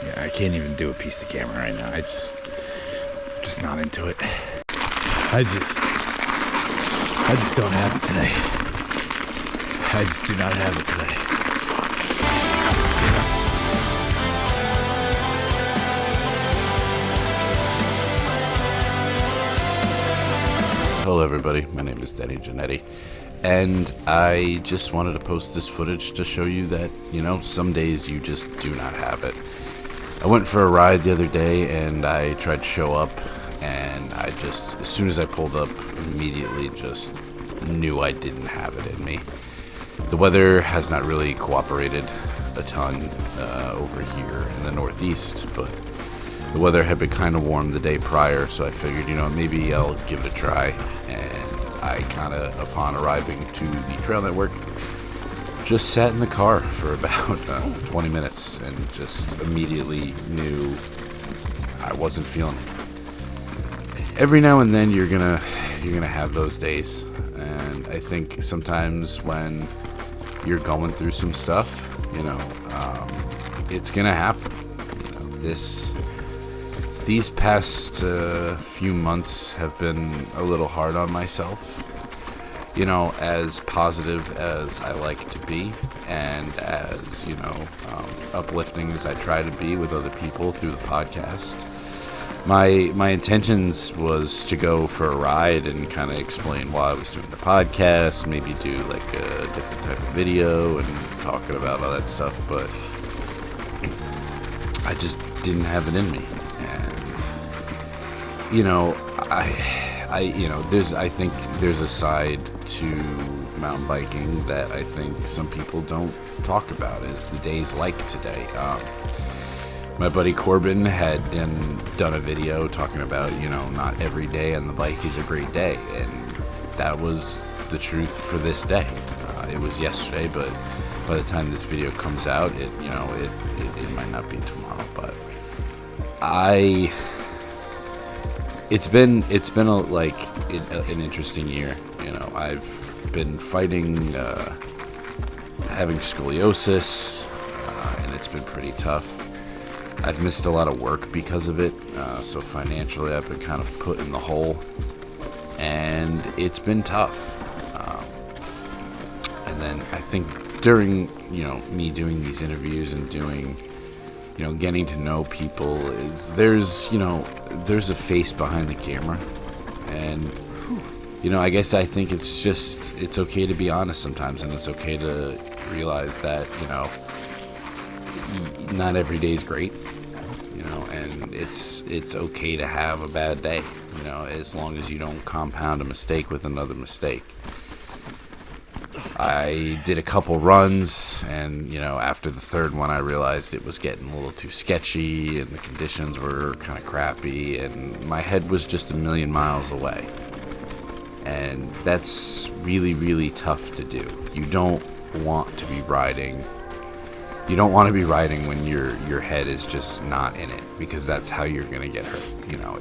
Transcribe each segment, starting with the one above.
Yeah, I can't even do a piece of camera right now. Just not into it. I just don't have it today. I just do not have it today. Hello everybody, my name is Danny Janetti, and I just wanted to post this footage to show you that, some days you just do not have it. I went for a ride the other day and I tried to show up, and I just, as soon as I pulled up, immediately just knew I didn't have it in me. The weather has not really cooperated a ton over here in the Northeast, but the weather had been kind of warm the day prior, so I figured, maybe I'll give it a try. And I kind of, upon arriving to the trail network, just sat in the car for about 20 minutes and just immediately knew I wasn't feeling it. Every now and then you're gonna have those days, and I think sometimes when you're going through some stuff, it's gonna happen. These past few months have been a little hard on myself. As positive as I like to be, and as, uplifting as I try to be with other people through the podcast. My intentions was to go for a ride and kind of explain why I was doing the podcast, maybe do like a different type of video and talking about all that stuff, but I just didn't have it in me. I think there's a side to mountain biking that I think some people don't talk about, is the days like today. My buddy Corbin had done a video talking about, not every day on the bike is a great day, and that was the truth for this day. It was yesterday, but by the time this video comes out, it might not be tomorrow, but It's been an interesting year. I've been fighting having scoliosis, and it's been pretty tough. I've missed a lot of work because of it, so financially I've been kind of put in the hole, and it's been tough. And then I think during me doing these interviews and doing getting to know people, there's a face behind the camera, and I guess I think it's okay to be honest sometimes, and it's okay to realize that not every day is great, and it's okay to have a bad day, as long as you don't compound a mistake with another mistake. I did a couple runs, and after the third one I realized it was getting a little too sketchy and the conditions were kind of crappy and my head was just a million miles away, and that's really, really tough to do. You don't want to be riding when your head is just not in it, because that's how you're gonna get hurt.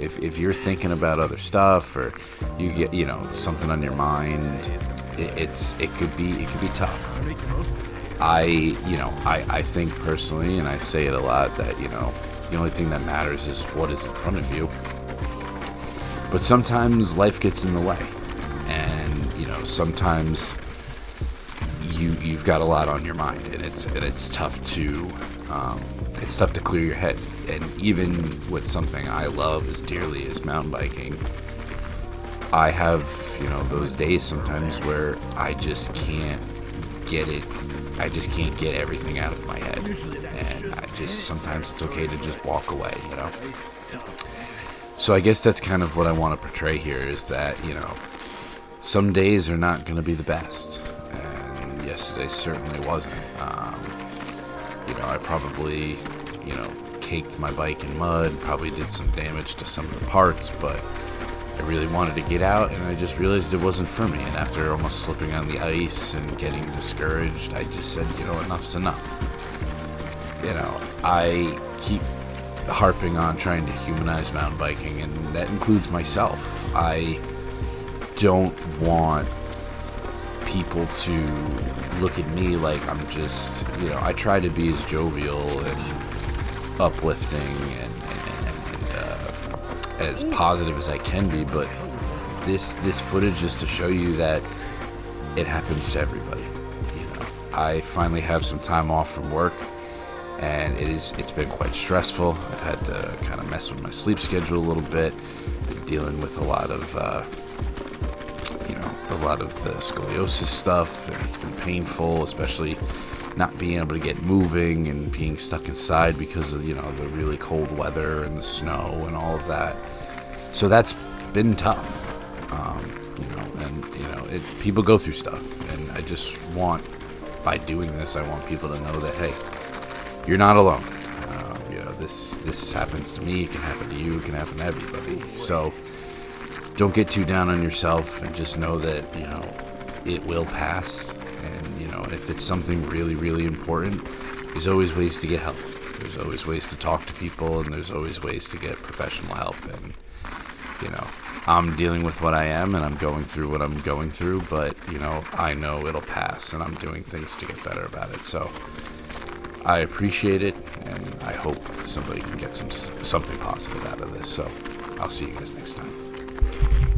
If you're thinking about other stuff, or you get something on your mind, it could be tough. I think personally, and I say it a lot, that the only thing that matters is what is in front of you. But sometimes life gets in the way, and sometimes you've got a lot on your mind, and it's tough to clear your head. And even with something I love as dearly as mountain biking, I have those days sometimes where I just can't get it. I just can't get everything out of my head, and sometimes it's okay to just walk away. So I guess that's kind of what I want to portray here, is that some days are not going to be the best. Yesterday certainly wasn't. I probably, caked my bike in mud, probably did some damage to some of the parts, but I really wanted to get out, and I just realized it wasn't for me. And after almost slipping on the ice and getting discouraged, I just said, enough's enough. I keep harping on trying to humanize mountain biking, and that includes myself. I don't want people to look at me like I'm just, I try to be as jovial and uplifting and as positive as I can be, but this footage is to show you that it happens to everybody. I finally have some time off from work, and it's been quite stressful. I've had to kind of mess with my sleep schedule a little bit, been dealing with a lot of the scoliosis stuff, and it's been painful, especially not being able to get moving and being stuck inside because of the really cold weather and the snow and all of that. So that's been tough. People go through stuff, and I just want, by doing this, I want people to know that, hey, you're not alone. This happens to me, it can happen to you, it can happen to everybody. So don't get too down on yourself, and just know that, it will pass. And if it's something really, really important, there's always ways to get help. There's always ways to talk to people, and there's always ways to get professional help. And I'm dealing with what I am, and I'm going through what I'm going through, but I know it'll pass, and I'm doing things to get better about it. So I appreciate it, and I hope somebody can get something positive out of this. So I'll see you guys next time.